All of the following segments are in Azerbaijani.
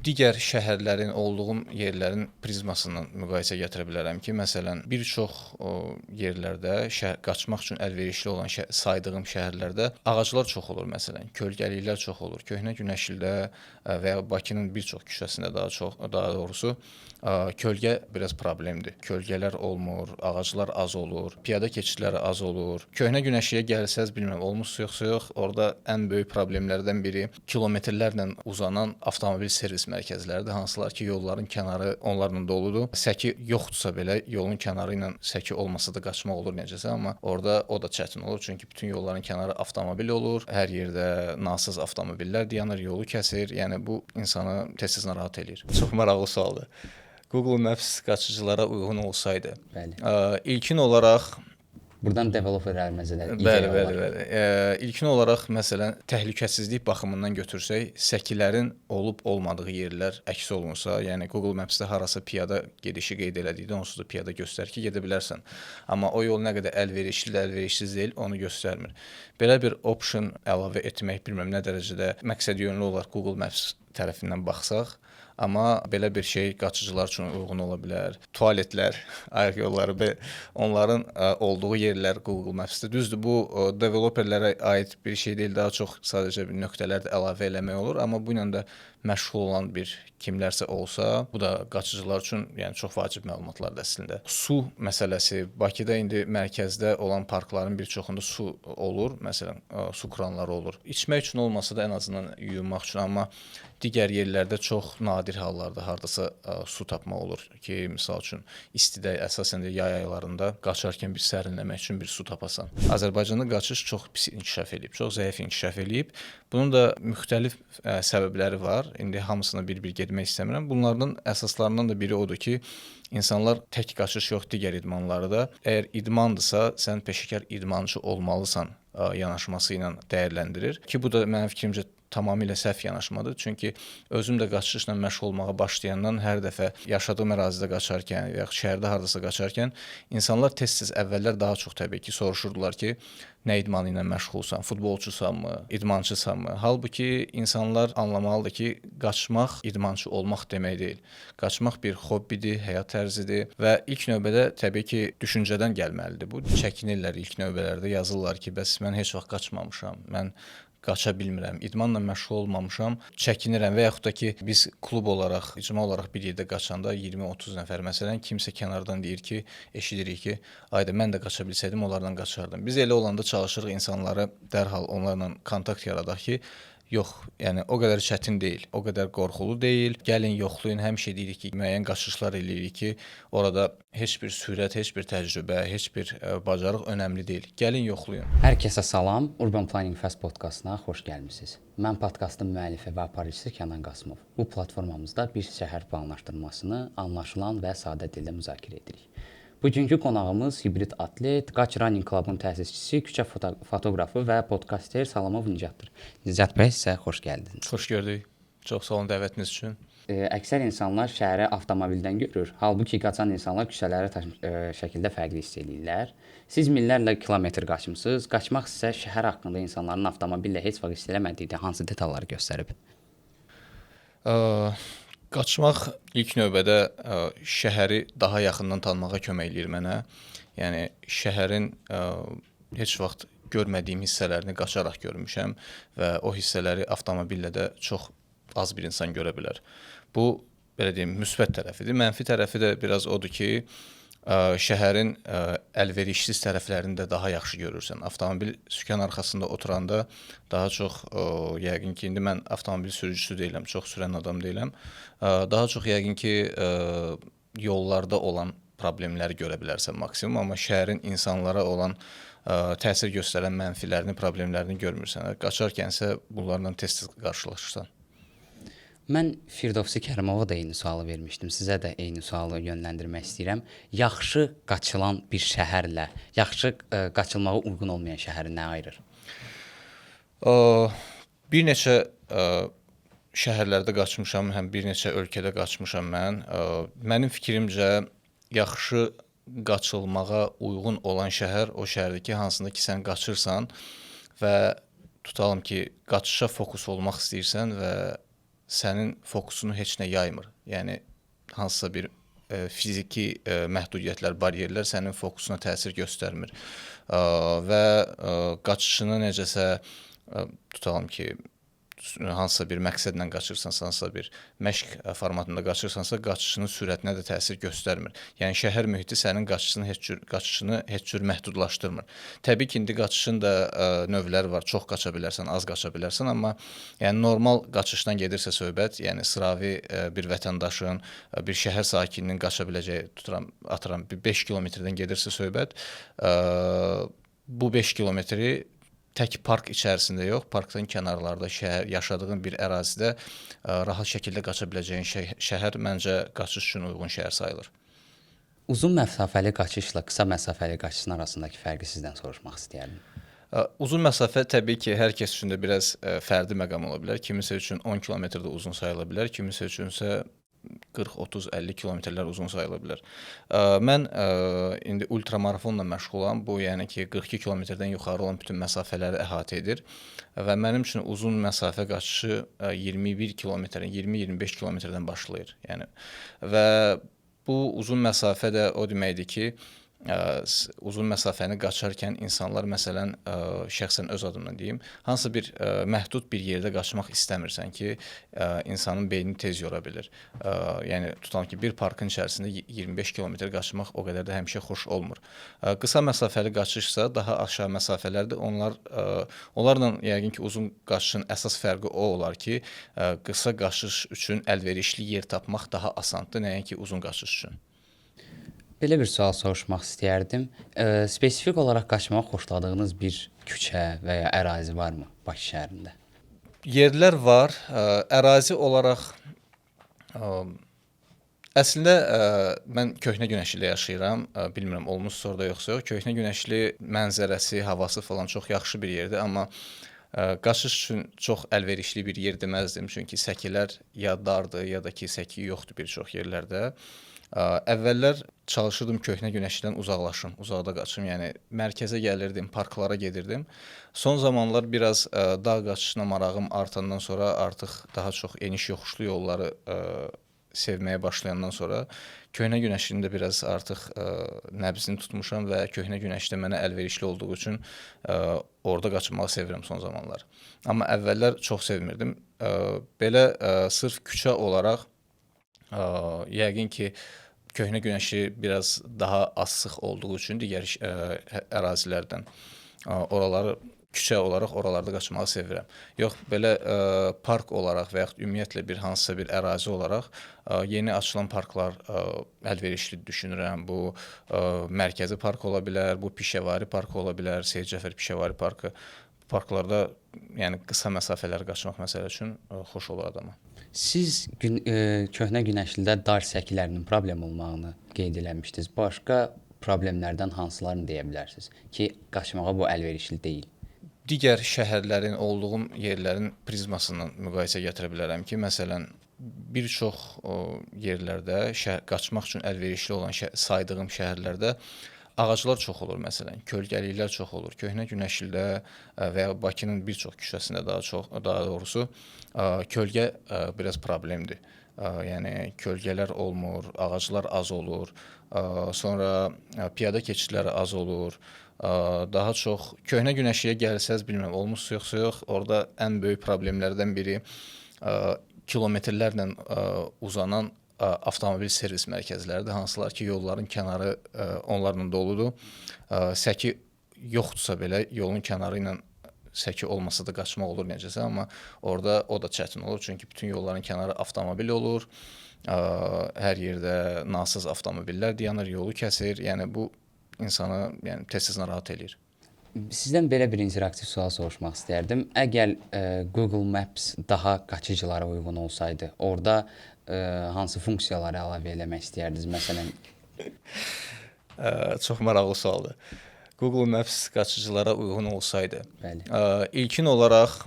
digər şəhərlərin, olduğum yerlərin prizmasından müqayisə gətirə bilərəm ki, məsələn, bir çox yerlərdə qaçmaq üçün əlverişli olan saydığım şəhərlərdə ağaclar çox olur məsələn, kölgəliklər çox olur. Köhnə Günəşlidə və ya Bakının bir çox küçəsində daha doğrusu kölgə biraz problemdir. Kölgələr olmur, ağaclar az olur, piyada keçidləri az olur. Köhnə Günəşliyə gəlsəz, bilmirəm, olmusunuz yoxsa yox, orada ən böyük problemlərdən biri kilometrlərlə uzanan avtomobil servis mərkəzləridir, hansılar ki, yolların kənarı onlarla doludur. Səki yoxdursa belə, yolun kənarı ilə səki olmasa da qaçmaq olur necəsə, amma orada o da çətin olur, çünki bütün yolların kənarı avtomobil olur, hər yerdə nasız avtomobillər dayanır, yolu kəsir, yəni bu insanı tez-tez narahat eləyir. Çox maraqlı sualdır. Google Maps qaçıcılara uyğun olsaydı, ilkin olaraq buradan developerlərimizə də Bəli. İlkin olaraq məsələn təhlükəsizlik baxımından götürsək, səkilərin olub-olmadığı yerlər əks olunsa, yəni Google Maps-də harasa piyada gedişi qeyd elədikdə onsuz da piyada göstərir ki, gedə bilərsən. Amma o yol nə qədər əlverişlidir, əlverişsiz deyil, onu göstərmir. Belə bir option əlavə etmək bilmirəm nə dərəcədə məqsədyönlü olaraq Google Maps tərəfindən baxsaq, amma belə bir şey qaçıcılar üçün uyğun ola bilər. Tualetlər, ayaq yolları, onların olduğu yerlər Google Maps-də. Düzdür, bu developerlərə aid bir şey deyil, daha çox sadəcə bir nöqtələr də əlavə eləmək olur, amma bu ilə də məşğul olan bir kimlərsə olsa, bu da qaçıcılar üçün yəni çox vacib məlumatlardır əslində. Su məsələsi, Bakıda indi mərkəzdə olan parkların bir çoxunda su olur, məsələn, su kranları olur. İçmək üçün olmasa da ən azından yuyunmaq üçün, amma digər yerlərdə çox nadir hallarda hardasa su tapmaq olur ki, misal üçün istidə, əsasən də yay aylarında qaçarkən bir sərinləmək üçün bir su tapasan. Azərbaycanda qaçış çox pis inkişaf eləyib, çox zəif inkişaf eləyib. Bunun da müxtəlif səbəbləri var. İndi hamısına bir-bir getmək istəmirəm. Bunlardan əsaslarından da biri odur ki, insanlar tək qaçış yox, digər idmanları da əgər idmandırsa, sən peşəkar idmançı olmalısan yanaşması ilə dəyərləndirir ki, bu da mənim fikrimcə tamamilə səhv yanaşmadır. Çünki özüm də qaçışla məşğul olmağa başlayandan hər dəfə yaşadığım ərazidə qaçarkən və ya şəhərdə hardasa qaçarkən insanlar tez-tez əvvəllər daha çox təbii ki, soruşurdular ki, nə idmanı ilə məşğulsan, futbolçusanmı, idmançısanmı? Halbuki insanlar anlamalıdır ki, qaçmaq idmançı olmaq demək deyil. Qaçmaq bir hobbidir, həyat tərzidir və ilk növbədə təbii ki, düşüncədən gəlməlidir. Bu çəkinirlər ilk növbələrdə, yazırlar ki, bəs mən heç vaxt qaçmamışam, mən qaça bilmirəm, idmanla məşğul olmamışam, çəkinirəm və yaxud da ki, biz klub olaraq, icma olaraq bir yerdə qaçanda 20-30 nəfər məsələn, kimsə kənardan deyir ki, eşidirik ki, ayda mən də qaça bilsəydim, onlardan qaçardım. Biz elə olanda çalışırıq insanları dərhal onlarla kontakt yaradaq ki, yox, yəni o qədər çətin deyil, o qədər qorxulu deyil. Gəlin yoxlayın, həmişə deyirik ki, müəyyən qaçışlar eləyirik ki, orada heç bir sürət, heç bir təcrübə, heç bir bacarıq önəmli deyil. Gəlin yoxlayın. Hər kəsə salam, Urban Planning Fest podkastına xoş gəlmisiniz. Mən podkastın müəllifi və aparıcısı Kənan Qasımov. Bu platformamızda bir şəhər planlaşdırmasını anlaşılan və sadə dildə müzakirə edirik. Bugünkü qonağımız hibrid atlet, Qaç Running Club-ın təsisçisi, küçə fotoqrafı və podkaster Salamov Nicatdır. Nicat bəy, sizə xoş gəldiniz. Xoş gördük. Çox sağ olun dəvətiniz üçün. Əksər insanlar şəhəri avtomobildən görür. Halbuki qaçan insanlar küçələri şəkildə fərqli hiss edirlər. Siz minlərlə kilometr qaçmısınız. Qaçmaq sizə şəhər haqqında insanların avtomobillə heç vaxt hiss eləmədiyi hansı detalları göstərib? Qaçmaq ilk növbədə şəhəri daha yaxından tanımağa kömək eləyir mənə. Yəni şəhərin heç vaxt görmədiyim hissələrini qaçaraq görmüşəm və o hissələri avtomobillə də çox az bir insan görə bilər. Bu belə deyim, müsbət tərəfidir. Mənfi tərəfi də biraz odur ki, şəhərin əlverişsiz tərəflərini də daha yaxşı görürsən. Avtomobil sükan arxasında oturanda daha çox yəqin ki, indi mən avtomobil sürücüsü deyiləm, çox sürən adam deyiləm. Daha çox yəqin ki, yollarda olan problemləri görə bilərsən maksimum, amma şəhərin insanlara olan təsir göstərən mənfilərini, problemlərini görmürsən. Qaçarkənsə bunlarla tez-tez qarşılaşırsan. Mən Firdovsi Kərimova da eyni sualı vermişdim. Sizə də eyni sualı yönləndirmək istəyirəm. Yaxşı qaçılan bir şəhərlə, yaxşı qaçılmağa uyğun olmayan şəhəri nə ayırır? Bir neçə şəhərlərdə qaçmışam, həm bir neçə ölkədə qaçmışam mən. Mənim fikrimcə yaxşı qaçılmağa uyğun olan şəhər o şəhərdir ki, hansında ki sən qaçırsan və tutalım ki, qaçışa fokus olmaq istəyirsən və sənin fokusunu heç nə yaymır. Yəni hansısa bir fiziki məhdudiyyətlər, baryerlər sənin fokusuna təsir göstərmir. Və qaçışını necəsə tutalım ki, hansısa bir məqsədlə qaçırsansa, hansısa bir məşq formatında qaçırsansa, qaçışının sürətinə də təsir göstərmir. Yəni şəhər mühiti sənin qaçışını heç cür məhdudlaşdırmır. Təbii ki, indi qaçışın da növləri var. Çox qaça bilərsən, az qaça bilərsən, amma yəni normal qaçışdan gedirsə söhbət, yəni sıravi bir vətəndaşın, bir şəhər sakininin qaça biləcəyi, atıram 5 kilometrdən gedirsə söhbət, bu 5 kilometri tək park içərisində yox, parkdan kənarlarda, yaşadığın bir ərazidə rahat şəkildə qaça biləcəyin şəhər məncə qaçış üçün uyğun şəhər sayılır. Uzun məsafəli qaçışla qısa məsafəli qaçışın arasındakı fərqi sizdən soruşmaq istəyərdim. Uzun məsafə təbii ki, hər kəs üçün də biraz fərdi məqam ola bilər. Kimisə üçün 10 kilometr də uzun sayıla bilər, kimisə üçünsə 40, 30, 50 kilometrlər uzun sayıla bilər. Mən indi ultramarafonla məşğulam. Bu, yəni ki, 42 kilometrdən yuxarı olan bütün məsafələri əhatə edir və mənim üçün uzun məsafə qaçışı 21 kilometrdən, 20-25 kilometrdən başlayır. Yəni və bu uzun məsafə də o deməkdir ki, uzun məsafəni qaçarkən insanlar məsələn şəxsən öz adımdan deyim, hansısa bir məhdud bir yerdə qaçmaq istəmirsən ki, insanın beynini tez yora bilir. Yəni tutalım ki, bir parkın içərisində 25 kilometr qaçmaq o qədər də həmişə xoş olmur. Qısa məsafəli qaçışsa daha aşağı məsafələrdir. Onlarla yəqin ki, uzun qaçışın əsas fərqi o olar ki, qısa qaçış üçün əlverişli yer tapmaq daha asandır, nəinki uzun qaçış üçün. Belə bir sual soruşmaq istəyərdim. Spesifik olaraq qaçmağı xoşladığınız bir küçə və ya ərazi varmı Bakı şəhərində? Yerlər var. Ərazi olaraq əslində mən Köhnə Günəşlidə yaşayıram. Bilmirəm olmusunuz orada yoxsa yox. Köhnə Günəşli mənzərəsi, havası falan çox yaxşı bir yerdir, amma qaçış üçün çox əlverişli bir yer deməzdim. Çünki səkilər ya dardır, ya da ki, səki yoxdur bir çox yerlərdə. Əvvəllər çalışırdım Köhnə Günəşlidən uzaqlaşım, uzaqda qaçım. Yəni mərkəzə gəlirdim, parklara gedirdim. Son zamanlar biraz dağ qaçışına marağım artandan sonra artıq daha çox eniş yoxuşlu yolları sevməyə başlayandan sonra Köhnə Günəşlinin də biraz artıq nəbzini tutmuşam və Köhnə Günəşli mənə əlverişli olduğu üçün orada qaçmağı sevirəm son zamanlar. Amma əvvəllər çox sevmirdim. Belə sırf küçə olaraq yəqin ki, Köhnə Günəşli biraz daha az sıx olduğu üçün digər ərazilərdən oraları küçə olaraq oralarda qaçmağı sevirəm. Yox, belə park olaraq və yaxud ümumiyyətlə bir hansısa bir ərazi olaraq yeni açılan parklar əlverişli düşünürəm. Bu mərkəzi park ola bilər, bu Pişəvari park ola bilər, Seyid Cəfər Pişəvari parkı. Parklarda yəni qısa məsafələri qaçmaq məsələ üçün xoş olur adama. Siz Köhnə Günəşlidə dar səkilərinin problem olmağını qeyd eləmişdiniz. Başqa problemlərdən hansılarını deyə bilərsiniz ki, qaçmağa bu əlverişli deyil? Digər şəhərlərin, olduğum yerlərin prizmasından müqayisə gətirə bilərəm ki, məsələn, bir çox yerlərdə qaçmaq üçün əlverişli olan saydığım şəhərlərdə ağaclar çox olur məsələn, kölgəliklər çox olur. Köhnə Günəşlidə və ya Bakının bir çox küçəsində daha doğrusu kölgə biraz problemdir. Yəni kölgələr olmur, ağaclar az olur, sonra piyada keçidləri az olur. Daha çox Köhnə Günəşliyə gəlsəz, bilmirəm olmusunuz yoxsa yox, orada ən böyük problemlərdən biri kilometrlərlə uzanan avtomobil servis mərkəzləridir, hansılar ki, yolların kənarı onlarla doludur. Səki yoxdursa belə, yolun kənarı ilə səki olmasa da qaçmaq olur necəsə, amma orada o da çətin olur. Çünki bütün yolların kənarı avtomobil olur, hər yerdə nasız avtomobillər dayanır, yolu kəsir. Yəni bu insanı tez-tez narahat eləyir. Sizdən belə bir interaktiv sual soruşmaq istərdim. Əgər Google Maps daha qaçıcılara uyğun olsaydı, orada hansı funksiyaları əlavə eləmək istəyirdiniz? Məsələn, çox maraqlı sualdır. Google Maps qaçıcılara uyğun olsaydı. Bəli. İlkin olaraq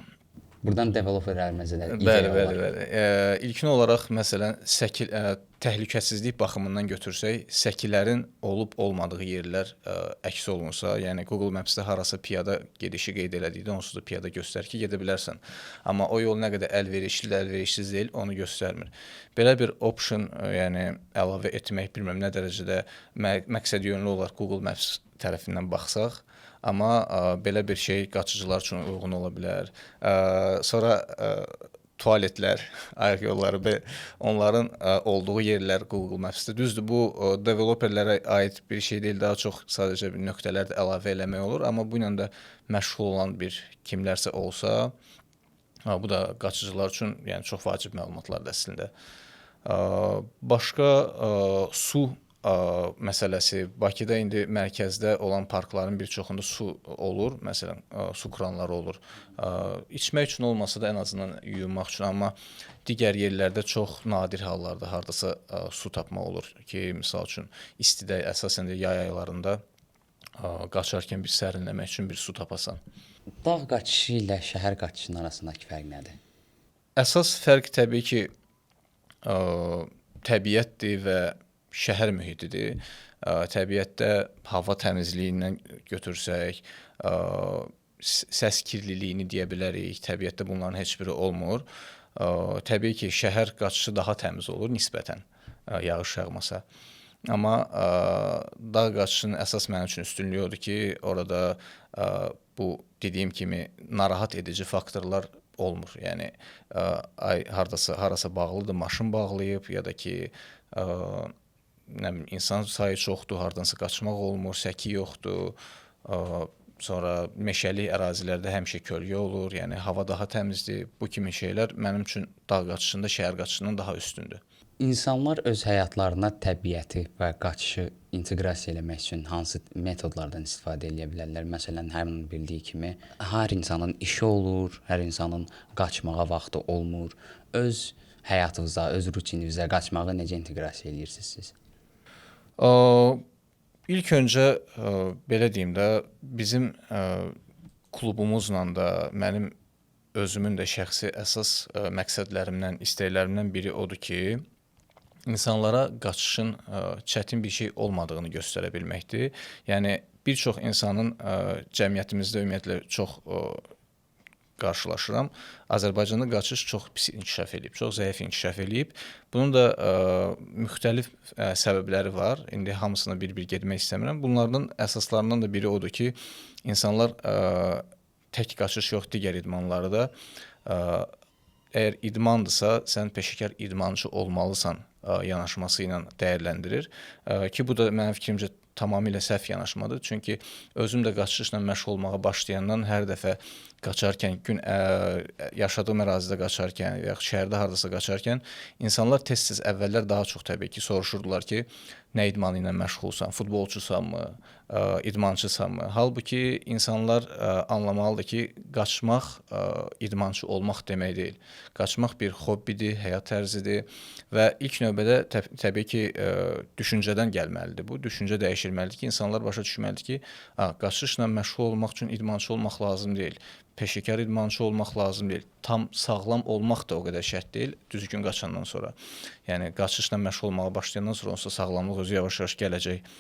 buradan developerlərimizə də Bəli. İlkin olaraq məsələn təhlükəsizlik baxımından götürsək, səkilərin olub-olmadığı yerlər əks olunsa, yəni Google Maps-də harasa piyada gedişi qeyd elədikdə onsuz da piyada göstərir ki, gedə bilərsən. Amma o yol nə qədər əlverişli, əlverişsiz deyil, onu göstərmir. Belə bir option, yəni əlavə etmək bilmirəm nə dərəcədə məqsədyönlü olaraq Google Maps tərəfindən baxsaq, amma belə bir şey qaçıcılar üçün uyğun ola bilər. Sonra tualetlər, ayaq yolları, onların olduğu yerlər Google Maps-də. Düzdür, bu developerlərə aid bir şey deyil, daha çox sadəcə bir nöqtələr də əlavə eləmək olur, amma bu ilə də məşğul olan bir kimlərsə olsa, bu da qaçıcılar üçün yəni çox vacib məlumatlardır əslində. Başqa su məsələsi. Bakıda indi mərkəzdə olan parkların bir çoxunda su olur. Məsələn, su kranları olur. İçmək üçün olmasa da ən azından yuyunmaq üçün, amma digər yerlərdə çox nadir hallarda hardasa su tapmaq olur ki, misal üçün istidə əsasən də yay aylarında qaçarkən bir sərinləmək üçün bir su tapasan. Dağ qaçışı ilə şəhər qaçışının arasındakı fərq nədir? Əsas fərq təbii ki, təbiətdir və şəhər mühitidir. Təbiətdə hava təmizliyindən götürsək, səs kirliliyini deyə bilərik. Təbiətdə bunların heç biri olmur. Təbii ki, şəhər qaçışı daha təmiz olur nisbətən, yağış yağmasa. Amma dağ qaçışının əsas mənim üçün üstünlüyü odur ki, orada bu dediyim kimi narahat edici faktorlar olmur. Yəni harasa bağlıdır, maşın bağlayıb ya da ki nə bilim insan sayı çoxdur, hardansa qaçmaq olmur, səki yoxdur. Sonra meşəlik ərazilərdə həmişə kölgə olur, yəni hava daha təmizdir. Bu kimi şeylər mənim üçün dağ qaçışında şəhər qaçışından daha üstündür. İnsanlar öz həyatlarına təbiəti və qaçışı inteqrasiya eləmək üçün hansı metodlardan istifadə edə bilərlər? Məsələn, həmin bildiyi kimi, hər insanın işi olur, hər insanın qaçmağa vaxtı olmur. Öz həyatınıza, öz rutininizə qaçmağı necə inteqrasiya edirsiniz siz? İlk öncə belə deyim də, bizim klubumuzla da mənim özümün də şəxsi əsas məqsədlərimdən, istəklərimdən biri odur ki, insanlara qaçışın çətin bir şey olmadığını göstərə bilməkdir. Yəni bir çox insanın cəmiyyətimizdə ümumiyyətlə çox qarşılaşıram. Azərbaycanda qaçış çox pis inkişaf edib, çox zəif inkişaf edib. Bunun da müxtəlif səbəbləri var. İndi hamısına bir-bir getmək istəmirəm. Bunlardan əsaslarından da biri odur ki, insanlar tək qaçış yox, digər idmanları da əgər idmandırsa, sən peşəkar idmançı olmalısan yanaşması ilə dəyərləndirir ki, bu da mənim fikrimcə tamamilə səhv yanaşmadır. Çünki özüm də qaçışla məşğul olmağa başlayandan hər dəfə qaçarkən, yaşadığım ərazidə qaçarkən, yaxud şəhərdə hardasa qaçarkən insanlar tez-tez əvvəllər daha çox təbii ki, soruşurdular ki, nə idmanı ilə məşğulsan, futbolçusanmı, idmançısanmı? Halbuki insanlar anlamalıdır ki, qaçmaq idmançı olmaq demək deyil. Qaçmaq bir hobbidir, həyat tərzidir və ilk növbədə təbii ki, düşüncədən gəlməlidir bu. Düşüncə dəyişilməlidir ki, insanlar başa düşməlidir ki, qaçışla məşğul olmaq üçün idmançı olmaq lazım deyil. Peşəkar idmançı olmaq lazım deyil. Tam sağlam olmaq da o qədər şərt deyil, düzgün qaçandan sonra. Yəni, qaçışla məşğul olmağa başlayandan sonra onsuz sağlamlıq özü yavaş-yavaş gələcək.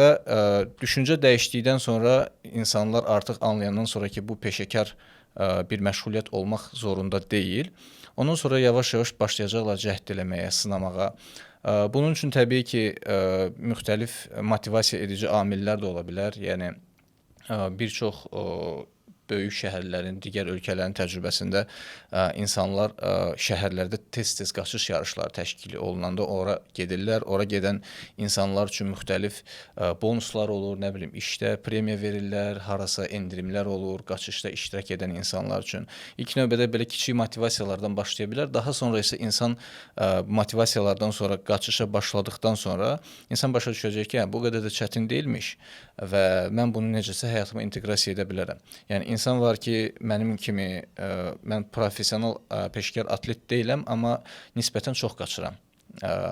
Və düşüncə dəyişdikdən sonra insanlar artıq anlayandan sonra ki, bu peşəkar bir məşğuliyyət olmaq zorunda deyil. Ondan sonra yavaş-yavaş başlayacaqlar cəhd eləməyə, sınamağa. Bunun üçün təbii ki, müxtəlif motivasiya edici amillər də ola bilər. Yəni, bir çox böyük şəhərlərin, digər ölkələrin təcrübəsində insanlar şəhərlərdə tez-tez qaçış yarışları təşkil olunanda ora gedirlər. Ora gedən insanlar üçün müxtəlif bonuslar olur, nə bilim, işdə premiya verirlər, harasa endirimlər olur, qaçışda iştirak edən insanlar üçün. İlk növbədə belə kiçik motivasiyalardan başlaya bilər. Daha sonra isə insan motivasiyalardan sonra qaçışa başladıqdan sonra insan başa düşəcək ki, bu qədər də çətin deyilmiş və mən bunu necəsə həyatıma inteqrasiya edə bilərəm. Yəni insan var ki, mənim kimi mən professional peşəkar atlet deyiləm, amma nisbətən çox qaçıram.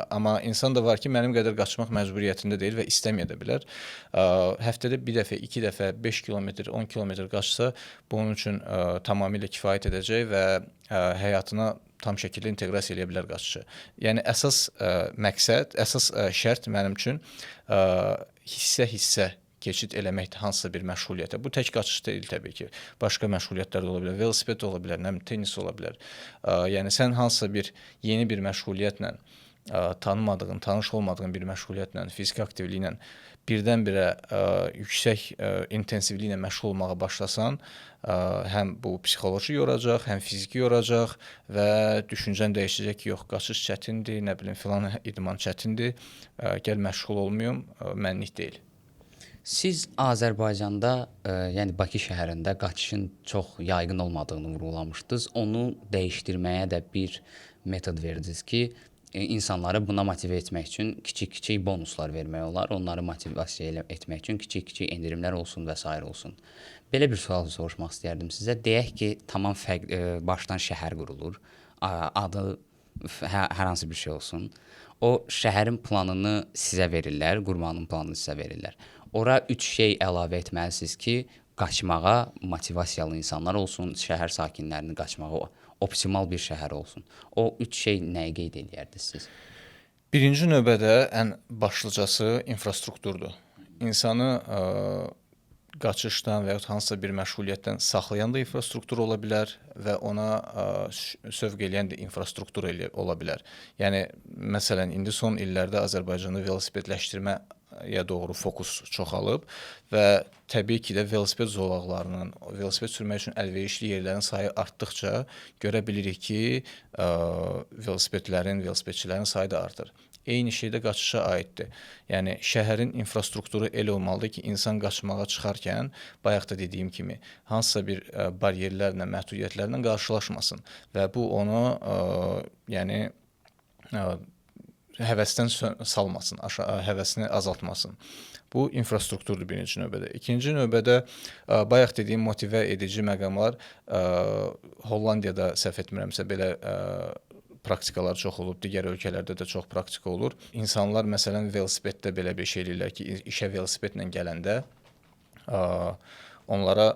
Amma insan da var ki, mənim qədər qaçmaq məcburiyyətində deyil və istəməyə də bilər. Həftədə bir dəfə, 2 dəfə, 5 kilometr, 10 kilometr qaçsa bunun üçün tamamilə kifayət edəcək və həyatına tam şəkildə inteqrasiya edə bilər qaçışı. Yəni əsas məqsəd, əsas şərt mənim üçün hissə-hissə keçid eləməkdir hansısa bir məşğuliyyətə. Bu tək qaçış deyil təbii ki. Başqa məşğuliyyətlər də ola bilər, velosiped ola bilər, nə bilim tennis ola bilər. Yəni sən hansısa bir yeni bir məşğuliyyətlə tanımadığın, tanış olmadığın bir məşğuliyyətlə, fiziki aktivliklə birdən-birə yüksək intensivliklə məşğul olmağa başlasan, həm bu psixoloji yoracaq, həm fiziki yoracaq və düşüncən dəyişəcək ki, yox, qaçış çətindir, nə bilim filan idman çətindir, gəl məşğul olmayım, mənlik deyil. Siz Azərbaycanda, yəni Bakı şəhərində qaçışın çox yayğın olmadığını vurğulamışdınız. Onu dəyişdirməyə də bir metod verdiniz ki, insanları buna motivə etmək üçün kiçik-kiçik bonuslar vermək olar. Onları motivasiya etmək üçün kiçik-kiçik endirimlər olsun və s. olsun. Belə bir sual soruşmaq istərdim sizə. Deyək ki, tamam başdan şəhər qurulur. Adı hər hansı bir şey olsun. O şəhərin planını sizə verirlər, qurmanın planını sizə verirlər. Ora 3 şey əlavə etməlisiniz ki, qaçmağa motivasiyalı insanlar olsun, şəhər sakinlərini qaçmağa optimal bir şəhər olsun. O 3 şey nəyi qeyd edərdiniz siz? Birinci növbədə ən başlıcası infrastrukturdur. İnsanı qaçışdan və yaxud hansısa bir məşğuliyyətdən saxlayan da infrastruktur ola bilər və ona sövq eləyən də infrastruktur ola bilər. Yəni məsələn indi son illərdə Azərbaycanda velosipedləşdirməyə doğru fokus çoxalıb və təbii ki də velosiped zolaqlarının, velosiped sürmək üçün əlverişli yerlərin sayı artdıqca görə bilirik ki, velosipedçilərin sayı da artır. Eyni şey də qaçışa aiddir. Yəni şəhərin infrastrukturu elə olmalıdır ki, insan qaçmağa çıxarkən bayaq da dediyim kimi hansısa bir bariyerlərlə, məhdudiyyətlərlə qarşılaşmasın və bu onu yəni həvəsdən salmasın, həvəsini azaltmasın. Bu infrastrukturdur birinci növbədə. İkinci növbədə bayaq dediyim motivə edici məqamlar Hollandiyada səhv etmirəmsə belə praktikalar çox olub, digər ölkələrdə də çox praktika olur. İnsanlar məsələn velosipeddə belə bir şey eləyirlər ki, işə velosipedlə gələndə onlara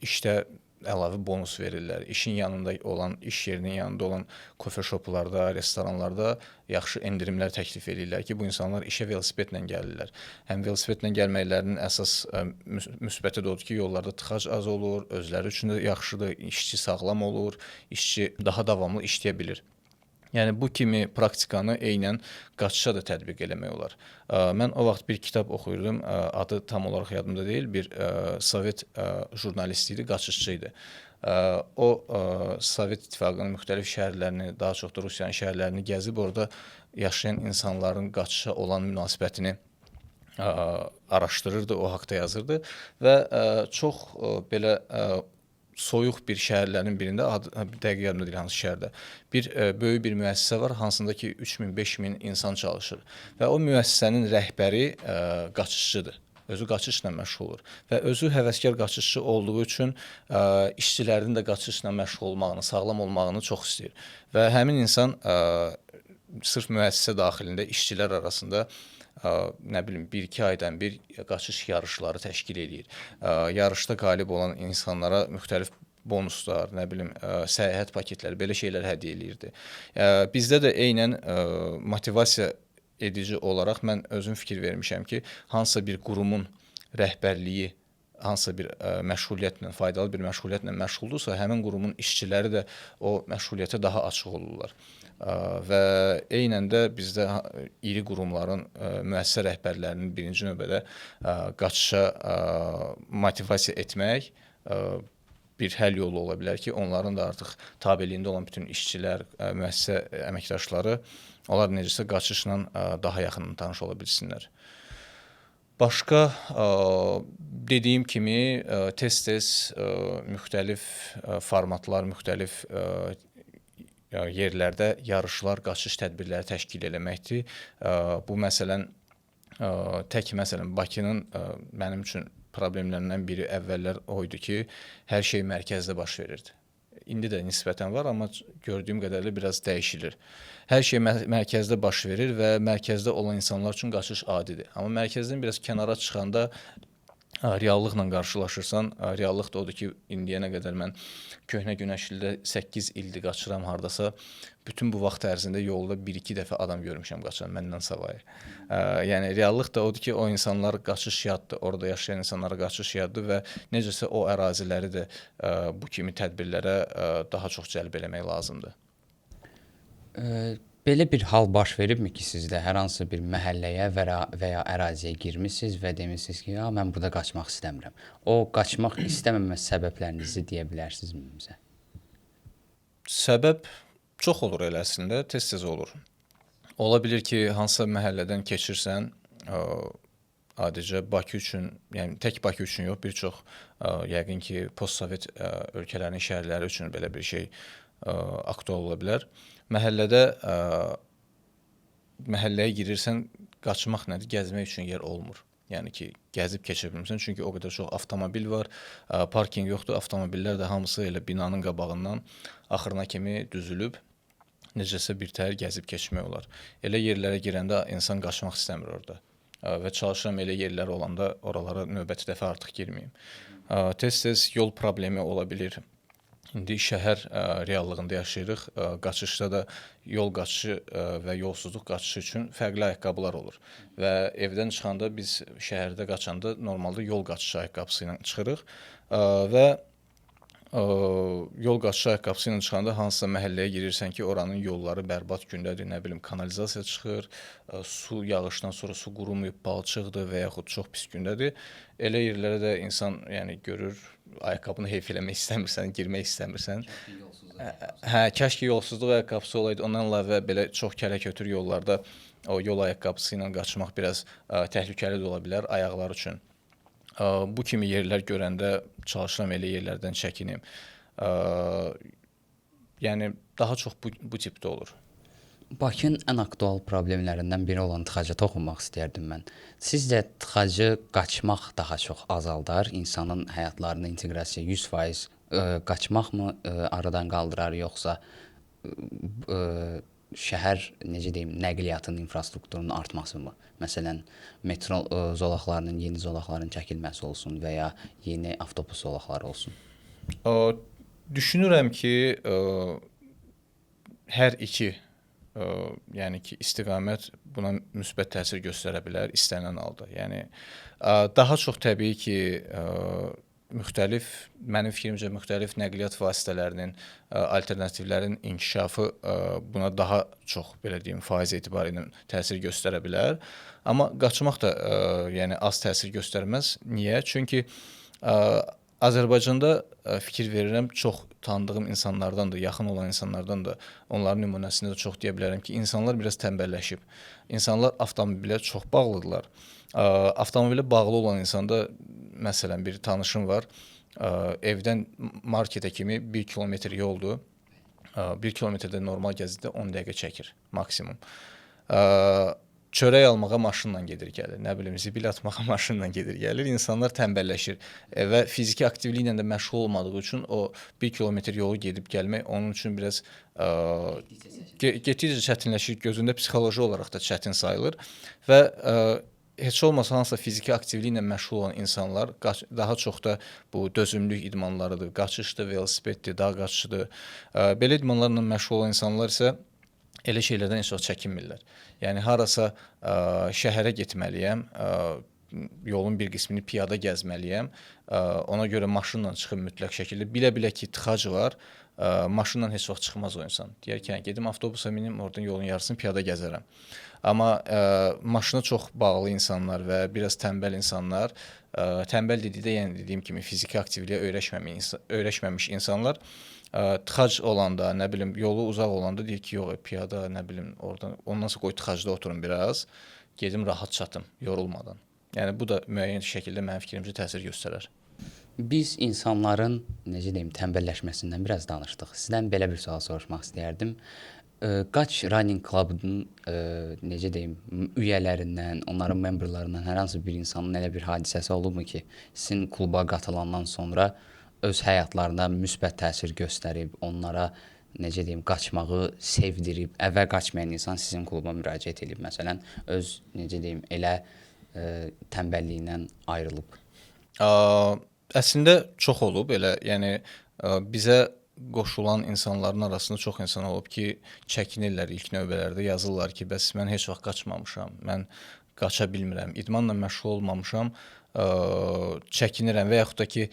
işdə əlavə bonus verirlər. İşin yanında olan, iş yerinin yanında olan kofe shoplarda, restoranlarda yaxşı endirimlər təklif edirlər ki, bu insanlar işə velosipedlə gəlirlər. Həm velosipedlə gəlməklərinin əsas müsbəti də odur ki, yollarda tıxac az olur, özləri üçün də yaxşıdır, işçi sağlam olur, işçi daha davamlı işləyə bilir. Yəni bu kimi praktikanı eynən qaçışa da tətbiq eləmək olar. Mən o vaxt bir kitab oxuyurdum, adı tam olaraq yadımda deyil, bir Sovet jurnalisti idi, qaçışçı idi. O Sovet İttifaqının müxtəlif şəhərlərini, daha çox da Rusiyanın şəhərlərini gəzib orada yaşayan insanların qaçışa olan münasibətini araşdırırdı, o haqqda yazırdı və çox belə soyuq bir şəhərlərin birində, dəqiq yadımda deyil hansı şəhərdə, bir böyük bir müəssisə var, hansında ki 3000-5000 insan çalışır və o müəssisənin rəhbəri qaçışçıdır. Özü qaçışla məşğul olur və özü həvəskar qaçışçı olduğu üçün işçilərin də qaçışla məşğul olmağını, sağlam olmağını çox istəyir və həmin insan sırf müəssisə daxilində işçilər arasında nə bilim 1-2 aydan bir qaçış yarışları təşkil edir. Yarışda qalib olan insanlara müxtəlif bonuslar, nə bilim səyahət paketləri, belə şeylər hədiyyə eləyirdi. Bizdə də eynən motivasiya edici olaraq mən özüm fikir vermişəm ki, hansısa bir qurumun rəhbərliyi hansısa bir məşğuliyyətlə, faydalı bir məşğuliyyətlə məşğuldursa, həmin qurumun işçiləri də o məşğuliyyətə daha açıq olurlar. Və eynən də bizdə iri qurumların müəssisə rəhbərlərinin birinci növbədə qaçışa motivasiya etmək bir həll yolu ola bilər ki, onların da artıq tabeliyində olan bütün işçilər, müəssisə əməkdaşları, onlar necəsə qaçışla daha yaxından tanış ola bilsinlər. Başqa dediyim kimi tez-tez müxtəlif formatlar, müxtəlif yerlərdə yarışlar, qaçış tədbirləri təşkil eləməkdir. Bu məsələn Bakının mənim üçün problemlərindən biri əvvəllər o idi ki, hər şey mərkəzdə baş verirdi. İndi də nisbətən var, amma gördüyüm qədərlə biraz dəyişilir. Hər şey mərkəzdə baş verir və mərkəzdə olan insanlar üçün qaçış adidir. Amma mərkəzdən biraz kənara çıxanda reallıqla qarşılaşırsan, reallıq da odur ki, indiyənə qədər mən köhnə Günəşlidə 8 ildir qaçıram hardasa. Bütün bu vaxt ərzində yolda 1-2 dəfə adam görmüşəm qaçan məndən savayı. Yəni reallıq da odur ki, o insanlar qaçış yaddır, orada yaşayan insanlara qaçış yaddır və necəsə o əraziləri də bu kimi tədbirlərə daha çox cəlb eləmək lazımdır. Belə bir hal baş veribmi ki, sizdə hər hansı bir məhəlləyə və ya əraziyə girmisiniz və demisiniz ki, ya mən burada qaçmaq istəmirəm. O qaçmaq istəməmə səbəblərinizi deyə bilərsinizmi bizə? Səbəb çox olur elə əslində, tez-tez olur. Ola bilər ki, hansısa məhəllədən keçirsən, adicə Bakı üçün, yəni tək Bakı üçün yox, bir çox yəqin ki, postsovet ölkələrin şəhərləri üçün belə bir şey aktual ola bilər. Məhəlləyə girirsən, qaçmaq nədir? Gəzmək üçün yer olmur. Yəni ki, gəzib keçə bilmirsən, çünki o qədər çox avtomobil var, parkinq yoxdur, avtomobillər də hamısı elə binanın qabağından axırına kimi düzülüb, necəsə birtəhər gəzib keçmək olar. Elə yerlərə girəndə insan qaçmaq istəmir orada və çalışıram elə yerlər olanda oralara növbəti dəfə artıq girməyim. Tez-tez yol problemi ola bilir. İndi şəhər reallığında yaşayırıq. Qaçışda da yol qaçışı və yolsuzluq qaçışı üçün fərqli ayaqqabılar olur. Və evdən çıxanda biz şəhərdə qaçanda normalda yol qaçışı ayaqqabısı ilə çıxırıq və yol qaçışı ayaqqabısı ilə çıxanda hansısa məhəlləyə girirsən ki, oranın yolları bərbad gündədir, nə bilim kanalizasiya çıxır, su yağışdan sonra su qurumayıb, balçıqdır və yaxud çox pis gündədir. Elə yerlərə də insan yəni görür, ayaqqabını heyf eləmək istəmirsən, girmək istəmirsən. Kəşki yolsuzluq ayaqqabısı olaydı. Ondan əlavə belə çox kərə-kötür yollarda o yol ayaqqabısı ilə qaçmaq biraz təhlükəli də ola bilər ayaqlar üçün. Bu kimi yerlər görəndə çalışıram elə yerlərdən çəkinim. Yəni daha çox bu tipdə olur. Bakının ən aktual problemlərindən biri olan tıxaca toxunmaq istəyərdim mən. Sizcə tıxacı qaçmaq daha çox azaldar, insanın həyatlarına inteqrasiya 100% qaçmaqmı aradan qaldırar, yoxsa şəhər, necə deyim, nəqliyyatın infrastrukturunun artmasımı? Məsələn, metro zolaqlarının, yeni zolaqların çəkilməsi olsun və ya yeni avtobus zolaqları olsun. Düşünürəm ki, hər iki yəni ki, istiqamət buna müsbət təsir göstərə bilər istənilən halda. Yəni daha çox təbii ki, mənim fikrimcə müxtəlif nəqliyyat vasitələrinin, alternativlərin inkişafı buna daha çox, belə deyim, faiz etibarı ilə təsir göstərə bilər. Amma qaçmaq da yəni az təsir göstərməz. Niyə? Çünki Azərbaycanda fikir verirəm, çox tanıdığım insanlardan da, yaxın olan insanlardan da, onların nümunəsində də çox deyə bilərəm ki, insanlar biraz tənbəlləşib. İnsanlar avtomobilə çox bağlıdırlar. Avtomobilə bağlı olan insanda, məsələn, bir tanışım var, evdən marketə kimi 1 kilometr yoldur. 1 kilometrdə normal gəzikdə 10 dəqiqə çəkir maksimum. Çörək almağa maşınla gedir gəlir, nə bilim, zibil atmağa maşınla gedir gəlir. İnsanlar tənbəlləşir və fiziki aktivliklə də məşğul olmadığı üçün o 1 kilometr yolu gedib gəlmək onun üçün biraz getdikcə çətinləşir, gözündə psixoloji olaraq da çətin sayılır və heç olmasa hansısa fiziki aktivliklə məşğul olan insanlar daha çox da bu dözümlülük idmanlarıdır, qaçışdır, velosipeddir, dağ qaçışıdır. Belə idmanlarla məşğul olan insanlar isə elə şeylərdən heç vaxt çəkinmirlər. Yəni harasa şəhərə getməliyəm, yolun bir qismini piyada gəzməliyəm. Ona görə maşınla çıxıb mütləq şəkildə bilə-bilə ki, tıxac var, maşınla heç vaxt çıxmaz o insan. Deyər ki, gedim avtobusa minim, oradan yolun yarısını piyada gəzərəm. Amma maşına çox bağlı insanlar və biraz tənbəl insanlar, tənbəl dedikdə yəni dediyim kimi fiziki aktivliyə öyrəşməmiş insanlar tıxac olanda, nə bilim, yolu uzaq olanda deyir ki, yox, piyada, nə bilim, oradan, ondan sonra qoy tıxacda oturum biraz, gedim rahat çatım, yorulmadan. Yəni bu da müəyyən şəkildə mənim fikrimcə təsir göstərər. Biz insanların, necə deyim, tənbəlləşməsindən biraz danışdıq. Sizdən belə bir sual soruşmaq istəyərdim. Qaç Running Club-ın, necə deyim, üyələrindən, onların memberlarından hər hansı bir insanın elə bir hadisəsi olubmu ki, sizin kluba qatılandan sonra öz həyatlarına müsbət təsir göstərib, onlara, necə deyim, qaçmağı sevdirib, əvvəl qaçmayan insan sizin kluba müraciət edib, məsələn, öz, necə deyim, elə tənbəlliyindən ayrılıb? Əslində çox olub elə, yəni bizə qoşulan insanların arasında çox insan olub ki, çəkinirlər ilk növbələrdə, yazırlar ki, bəs mən heç vaxt qaçmamışam, mən qaça bilmirəm, idmanla məşğul olmamışam, çəkinirəm və yaxud da ki,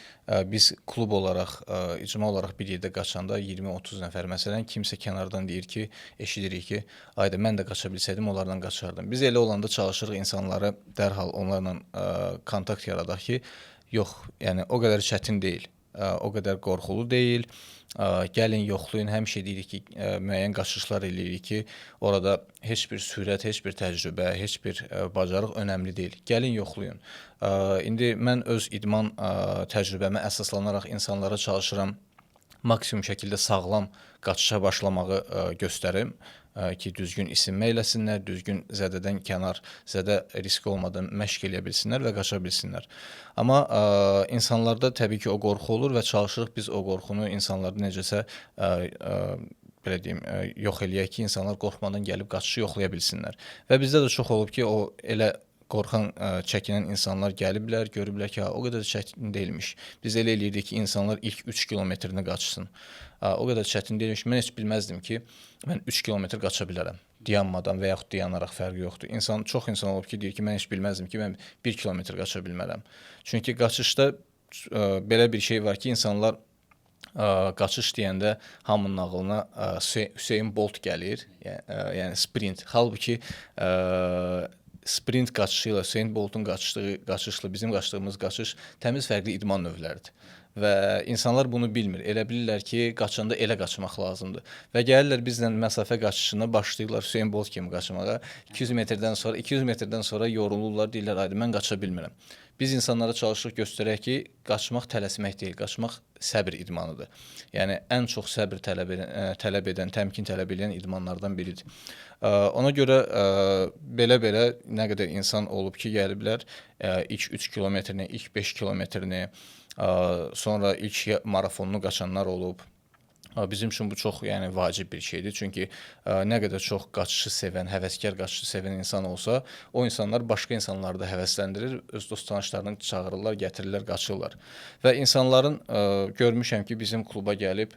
biz klub olaraq, icma olaraq bir yerdə qaçanda 20-30 nəfər məsələn kimsə kənardan deyir ki, eşidirik ki, ayda mən də qaça bilsəydim onlarla qaçardım. Biz elə olanda çalışırıq insanları dərhal onlarla kontakt yaradaq ki, yox, yəni o qədər çətin deyil, o qədər qorxulu deyil. Gəlin yoxlayın, həmişə deyirik ki, müəyyən qaçışlar eləyirik ki, orada heç bir sürət, heç bir təcrübə, heç bir bacarıq önəmli deyil. Gəlin yoxlayın. İndi mən öz idman təcrübəmə əsaslanaraq insanlara çalışıram maksimum şəkildə sağlam qaçışa başlamağı göstərim ki, düzgün isinmə eləsinlər, düzgün zədədən kənar, zədə riski olmadan məşq eləyə bilsinlər və qaça bilsinlər. Amma insanlarda təbii ki, o qorxu olur və çalışırıq biz o qorxunu insanlarda necəsə belə deyim, yox eləyək ki, insanlar qorxmadan gəlib qaçışı yoxlaya bilsinlər. Və bizdə də çox olub ki, o elə qorxan, çəkinən insanlar gəliblər, görüblər ki, o qədər çətin deyilmiş. Biz elə eləyirdik ki, insanlar ilk 3 kilometrini qaçsın. O qədər çətin deyilmiş. Mən heç bilməzdim ki, mən 3 kilometr qaça bilərəm. Dayanmadan və yaxud dayanaraq fərqi yoxdur. Çox insan olub ki, deyir ki, mən heç bilməzdim ki, mən 1 kilometr qaça bilmərəm. Çünki qaçışda belə bir şey var ki, insanlar qaçış deyəndə hamının ağlına Hüseyn Bolt gəlir, yəni sprint. Halbuki sprint qaçışı ilə Hüseyn Boltun qaçışla bizim qaçdığımız qaçış təmiz fərqli idman növləridir. Və insanlar bunu bilmir. Elə bilirlər ki, qaçanda elə qaçmaq lazımdır. Və gəlirlər bizlə məsafə qaçışına başlayırlar Hüseyn Bolt kimi qaçmağa. 200 metrdən sonra yorulurlar, deyirlər, ayda mən qaça bilmirəm. Biz insanlara çalışırıq göstərək ki, qaçmaq tələsmək deyil, qaçmaq səbr idmanıdır. Yəni ən çox səbr tələb edən, təmkin tələb edən idmanlardan biridir. Ona görə belə nə qədər insan olub ki, gəliblər ilk 3 kilometrini, ilk 5 kilometrini, sonra ilk marafonunu qaçanlar olub. Bizim üçün bu çox vacib bir şeydir. Çünki nə qədər çox qaçışı sevən, həvəskar qaçışı sevən insan olsa, o insanlar başqa insanları da həvəsləndirir, öz dost-tanışlarını çağırırlar, gətirirlər, qaçırlar. Və insanların görmüşəm ki, bizim kluba gəlib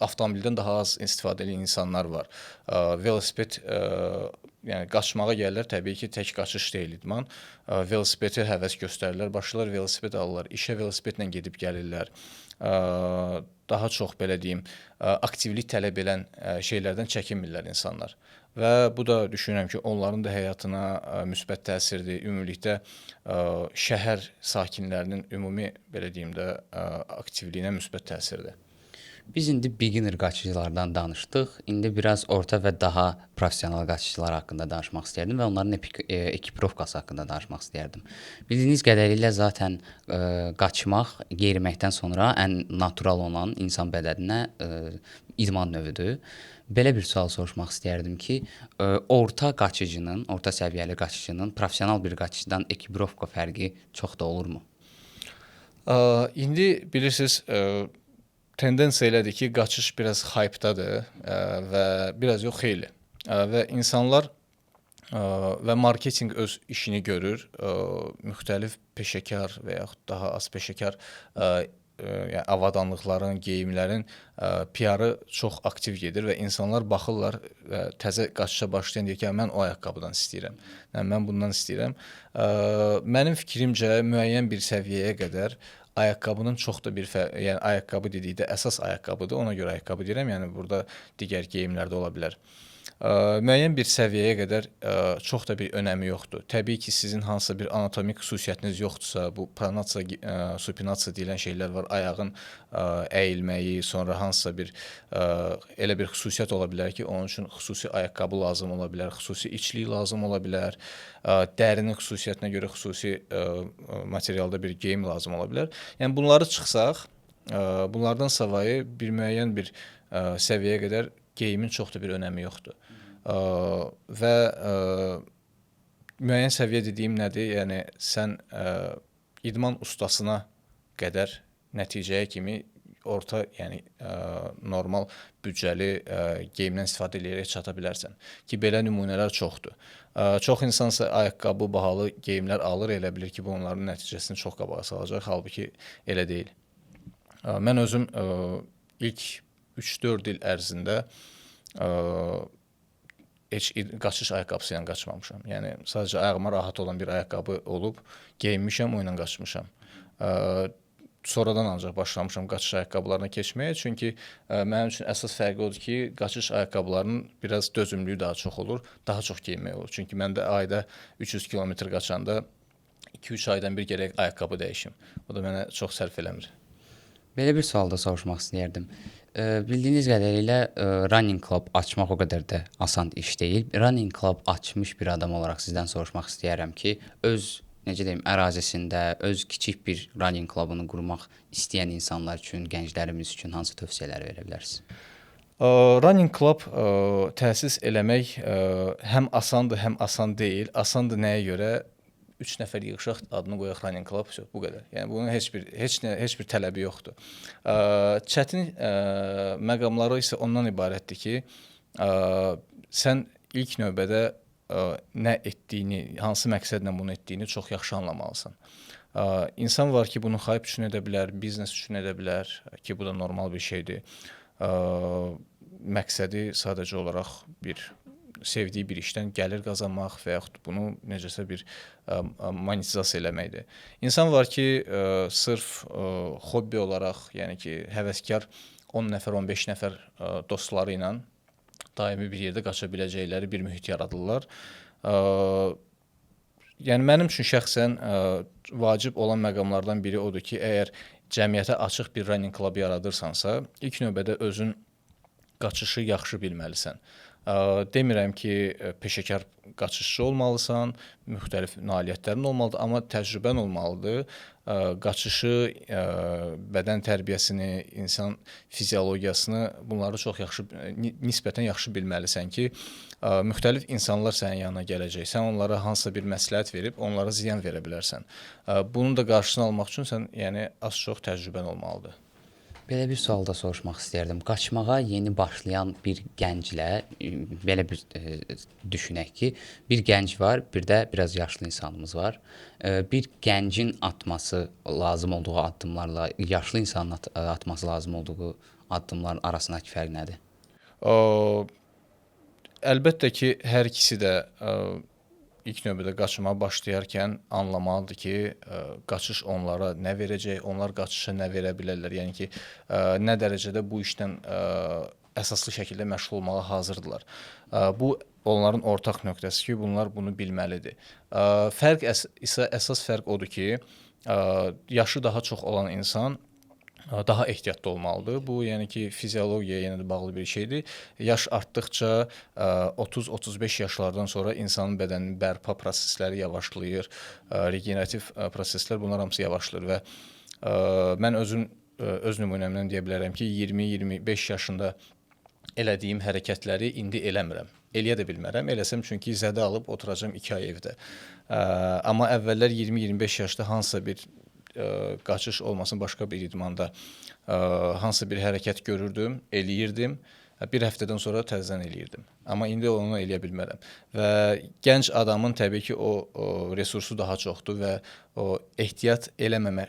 avtomobildən daha az istifadə edən insanlar var. Velosiped, yəni qaçmağa gəlirlər, təbii ki, tək qaçış deyil idman. Velosipedi həvəs göstərirlər, başlayırlar velosiped alırlar, işə velosipedlə gedib gəlirlər. Daha çox belə deyim, aktivlik tələb edən şeylərdən çəkinmirlər insanlar. Və bu da düşünürəm ki, onların da həyatına müsbət təsirdir. Ümumilikdə şəhər sakinlərinin ümumi belə deyim də aktivliyinə müsbət təsirdir. Biz indi beginner qaçıcılardan danışdıq. İndi biraz orta və daha professional qaçıcılar haqqında danışmaq istərdim və onların ekiprovkası haqqında danışmaq istərdim. Bildiyiniz qədərilə zaten qaçmaq yeriməkdən sonra ən natural olan insan bədəninə idman növüdür. Belə bir sual soruşmaq istərdim ki, orta səviyyəli qaçıcının professional bir qaçıcıdan ekiprovka fərqi çox da olurmu? İndi bilirsiniz, tendensiya elədir ki, qaçış biraz hypedadır və biraz yox xeyli. Və insanlar və marketinq öz işini görür. Müxtəlif peşəkar və yaxud daha az peşəkar yəni avadanlıqların, geyimlərin PR-ı çox aktiv gedir və insanlar baxırlar və təzə qaçışa başlayan deyir ki, mən o ayaqqabıdan istəyirəm. Yəni mən bundan istəyirəm. Mənim fikrimcə müəyyən bir səviyyəyə qədər ayaqqabının çox da bir yəni ayaqqabı dedikdə əsas ayaqqabıdır. Ona görə ayaqqabı deyirəm. Yəni burada digər geyimlər də ola bilər. Müəyyən bir səviyyəyə qədər çox da bir önəmi yoxdur. Təbii ki, sizin hansısa bir anatomik xüsusiyyətiniz yoxdursa, bu pronasiya, supinasiya deyilən şeylər var. Ayağın əyilməyi, sonra hansısa bir elə bir xüsusiyyət ola bilər ki, onun üçün xüsusi ayaqqabı lazım ola bilər, xüsusi içlik lazım ola bilər, dərinin xüsusiyyətinə görə xüsusi materialda bir geyim lazım ola bilər. Yəni bunları çıxsaq, bunlardan savayı bir müəyyən bir səviyyəyə qədər geyimin çox da bir önəmi yoxdur. Və müəyyən səviyyə dediyim nədir? Yəni sən idman ustasına qədər nəticəyə kimi orta, yəni normal büdcəli geyimdən istifadə edərək çata bilərsən ki, belə nümunələr çoxdur. Çox insansa ayaqqabı, bahalı geyimlər alır, elə bilir ki, bu onların nəticəsini çox qabağa salacaq, halbuki elə deyil. Mən özüm ilk 3-4 il ərzində heç qaçış ayaqqabısı ilə qaçmamışam. Yəni sadəcə ayağıma rahat olan bir ayaqqabı olub, geyinmişəm, o ilə qaçmışam. Sonradan ancaq başlamışam qaçış ayaqqabılarına keçməyə, çünki mənim üçün əsas fərqi odur ki, qaçış ayaqqabılarının biraz dözümlülüyü daha çox olur, daha çox geyinmək olur. Çünki məndə ayda 300 kilometr qaçanda 2-3 aydan bir gərək ayaqqabı dəyişim. O da mənə çox sərf eləmir. Belə bir sual da soruşmaq istəyərdim. Bildiyiniz qədərilə running club açmaq o qədər də asan iş deyil. Running club açmış bir adam olaraq sizdən soruşmaq istəyərəm ki, öz necə deyim, ərazisində öz kiçik bir running clubunu qurmaq istəyən insanlar üçün, gənclərimiz üçün hansı tövsiyələr verə bilərsiniz? Running club təsis eləmək həm asandır, həm asan deyil. Asandır nəyə görə? 3 nəfər yığışaq, adını qoyaq running club, bu qədər. Yəni bunun heç bir tələbi yoxdur. Çətin məqamları isə ondan ibarətdir ki, sən ilk növbədə nə etdiyini, hansı məqsədlə bunu etdiyini çox yaxşı anlamalısan. İnsan var ki, bunu xayb üçün edə bilər, biznes üçün edə bilər ki, bu da normal bir şeydir. Məqsədi sadəcə olaraq sevdiyi bir işdən gəlir qazanmaq və yaxud bunu necəsə bir monetizasiya eləməkdir. İnsan var ki, sırf hobbi olaraq, yəni ki, həvəskar 10 nəfər, 15 nəfər dostları ilə daimi bir yerdə qaça biləcəkləri bir mühit yaradırlar. Yəni mənim üçün şəxsən vacib olan məqamlardan biri odur ki, əgər cəmiyyətə açıq bir running club yaradırsansa, ilk növbədə özün qaçışı yaxşı bilməlisən. Demirəm ki, peşəkar qaçışçı olmalısan, müxtəlif nailiyyətlərin olmalıdır, amma təcrübən olmalıdır. Qaçışı, bədən tərbiyəsini, insan fiziologiyasını, bunları çox yaxşı, nisbətən yaxşı bilməlisən ki, müxtəlif insanlar sənin yanına gələcək. Sən onlara hansısa bir məsləhət verib, onlara ziyan verə bilərsən. Bunun da qarşısını almaq üçün sən, yəni az-çox təcrübən olmalıdır. Belə bir sual da soruşmaq istəyərdim. Qaçmağa yeni başlayan bir gənclə belə bir düşünək ki, bir gənc var, bir də biraz yaşlı insanımız var. Bir gəncin atması lazım olduğu addımlarla yaşlı insanın atması lazım olduğu addımların arasındakı fərq nədir? Əlbəttə ki, hər ikisi də ilk növbədə qaçmağa başlayarkən anlamalıdır ki, qaçış onlara nə verəcək, onlar qaçışa nə verə bilərlər. Yəni ki, nə dərəcədə bu işdən əsaslı şəkildə məşğul olmağa hazırdırlar. Bu onların ortaq nöqtəsi ki, bunlar bunu bilməlidir. Fərq isə əsas fərq odur ki, yaşı daha çox olan insan daha ehtiyatlı olmalıdır. Bu, yəni ki, fiziologiyaya yenə də bağlı bir şeydir. Yaş artdıqca 30-35 yaşlardan sonra insanın bədəninin bərpa prosesləri yavaşlayır, regenerativ proseslər, bunlar hamısı yavaşlayır və mən öz nümunəmdən deyə bilərəm ki, 20-25 yaşında elədiyim hərəkətləri indi eləmirəm. Eləyə də bilmərəm. Eləsəm çünki zədə alıb oturacam 2 ay evdə. Amma əvvəllər 20-25 yaşda hansısa bir qaçış olmasın, başqa bir idmanda hansısa bir hərəkət görürdüm, eləyirdim. Bir həftədən sonra təzədən eləyirdim. Amma indi onu eləyə bilmərəm. Və gənc adamın təbii ki, o resursu daha çoxdur və o ehtiyat eləməmə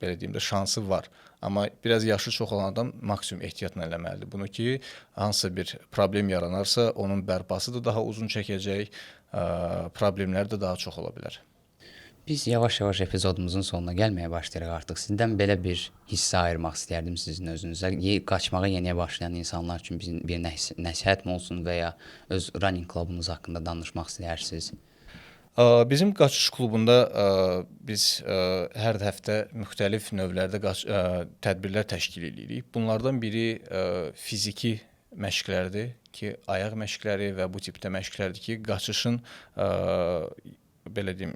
belə deyim də şansı var. Amma biraz yaşı çox olan adam maksimum ehtiyatla eləməlidir. Bunu ki, hansısa bir problem yaranarsa, onun bərpası da daha uzun çəkəcək, problemlər də daha çox ola bilər. Biz yavaş-yavaş epizodumuzun sonuna gəlməyə başlayırıq artıq. Sizdən belə bir hissə ayırmaq istərdim sizin özünüzə. Qaçmağa yeniyə başlayan insanlar üçün bir nəsihət mi olsun və ya öz running klubunuz haqqında danışmaq istəyirsiniz? Bizim qaçış klubunda biz hər həftə müxtəlif növlərdə tədbirlər təşkil edirik. Bunlardan biri fiziki məşqlərdir ki, ayaq məşqləri və bu tipdə məşqlərdir ki, qaçışın belə deyim,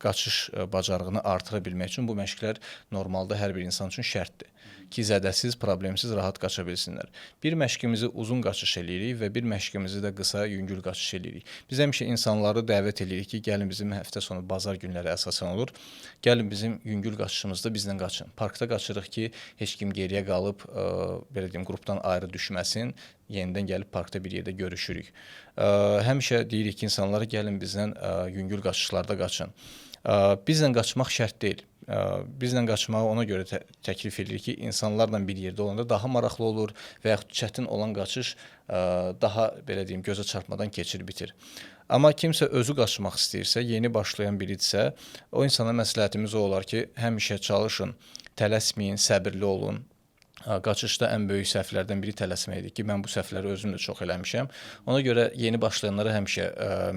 qaçış bacarığını artıra bilmək üçün bu məşqlər normalda hər bir insan üçün şərtdir ki, zədəsiz, problemsiz rahat qaça bilsinlər. Bir məşqimizi uzun qaçış eləyirik və bir məşqimizi də qısa, yüngül qaçış eləyirik. Biz həmişə insanları dəvət eləyirik ki, gəlin bizim həftə sonu bazar günləri əsasən olur. Gəlin bizim yüngül qaçışımızda bizlə qaçın. Parkda qaçırıq ki, heç kim geriyə qalıb, belə deyim, qrupdan ayrı düşməsin. Yenidən gəlib parkda bir yerdə görüşürük. Həmişə deyirik ki, insanlara gəlin bizlə yüngül qaçışlarda qaçın. Bizlə qaçmaq şərt deyil. Bizlə qaçmağı ona görə təklif edirik ki, insanlarla bir yerdə olanda daha maraqlı olur və yaxud çətin olan qaçış daha, belə deyim, gözə çarpmadan keçir, bitir. Amma kimsə özü qaçmaq istəyirsə, yeni başlayan biridirsə, o insana məsləhətimiz o olar ki, həmişə çalışın, tələsməyin, səbirli olun. Qaçışda ən böyük səhvlərdən biri tələsməkdir ki, mən bu səhvləri özüm də çox eləmişəm. Ona görə yeni başlayanlara həmişə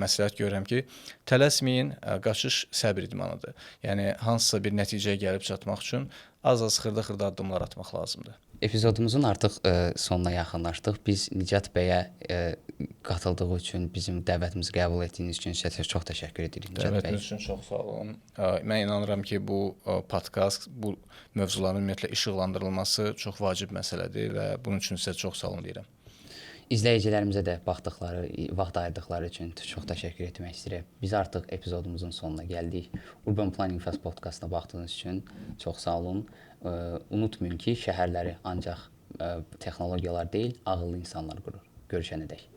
məsləhət görürəm ki, tələsməyin, qaçış səbir idmanıdır. Yəni hansısa bir nəticəyə gəlib çatmaq üçün az-az xırda-xırda addımlar atmaq lazımdır. Epizodumuzun artıq sonuna yaxınlaşdıq. Biz Nicat bəyə qatıldığı üçün, bizim dəvətimizi qəbul etdiyiniz üçün sizə çox təşəkkür edirik Nicat bəy. Dəvətiniz üçün çox sağ olun. Mən inanıram ki, bu podkast, bu mövzuların ümumiyyətlə işıqlandırılması çox vacib məsələdir və bunun üçün sizə çox sağ olun deyirəm. İzləyicilərimizə də baxdıqları, vaxt ayırdıqları üçün çox təşəkkür etmək istəyirəm. Biz artıq epizodumuzun sonuna gəldik. Urban Planning Fast podkastına baxdığınız üçün çox sağ olun. Unutmayın ki, şəhərləri ancaq texnologiyalar deyil, ağıllı insanlar qurur. Görüşənədək.